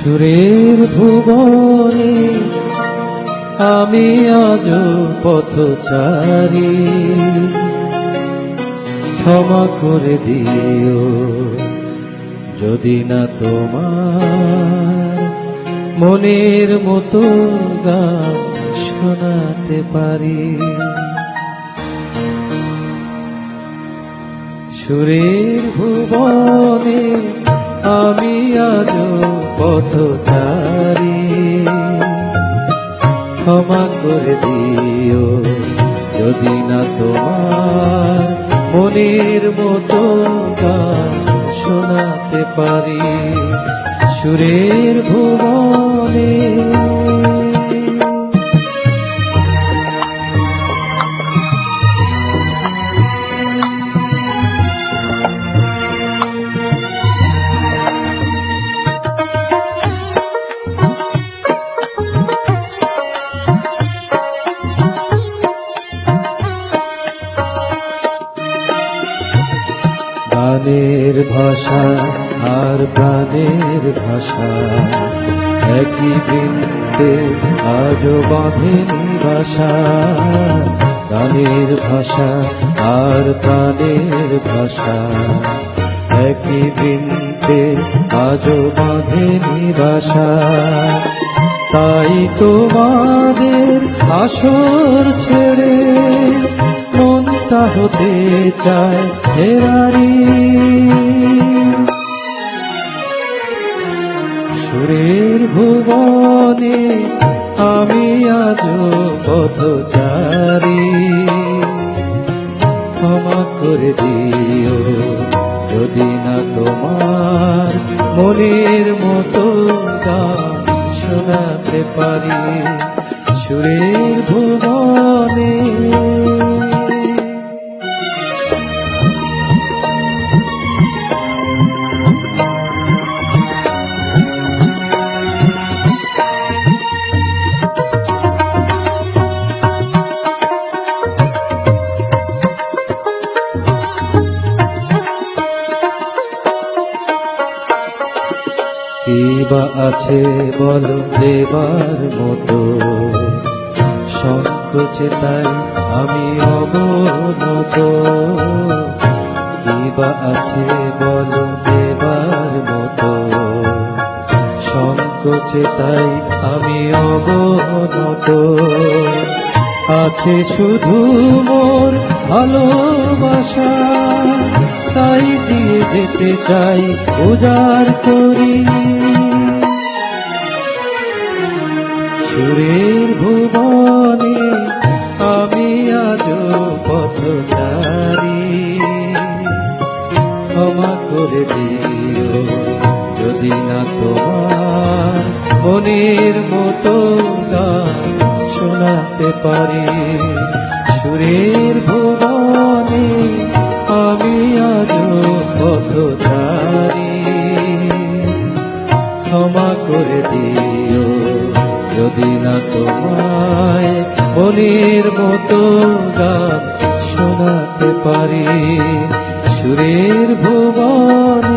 সুরের ভুবনে আমি আজ পথচারী, ক্ষমা করে দিও যদি না তোমার মনের মতো গান শোনাতে পারি। সুরের ভুবনে আমি আজ পথচারী, ক্ষমা করে দিও যদি না তোমার মনের মতো গান শোনাতে পারি। সুরের ভুবনে গানের ভাষা আর প্রাণের ভাষা একই বৃন্দে আজও বাঁধেনি বাসা। গানের ভাষা আর প্রাণের ভাষা একই বৃন্দে আজও বাঁধেনি বাসা। তাই তোমাদের আসর ছেড়ে মনটা হতে চায় ফেরারি। সুরের ভুবনে আমি আজ পথচারী, ক্ষমা করে দিও যদি না তোমার মনের মতো গান শোনাতে পারি। সুরের ভুবনে কিবা আছে বলো দেবার মতো, সংকোচে তাই আমি অবনত। কিবা আছে বলো দেবার মতো, সংকোচে তাই আমি অবনত। আছে শুধু মোর ভালোবাসা, তাই দিয়ে যেতে চাই উজাড় করি। সুরের ভুবনে আমি আজ পথচারী, ক্ষমা করে দিও যদি না তোমার মনের মতো গান শোনাতে পারি। সুরের ভুবনে আমি আজ পথচারী, ক্ষমা করে দিও যদি না তোমায় মনের মতো গান শোনাতে পারি। সুরের ভুবনে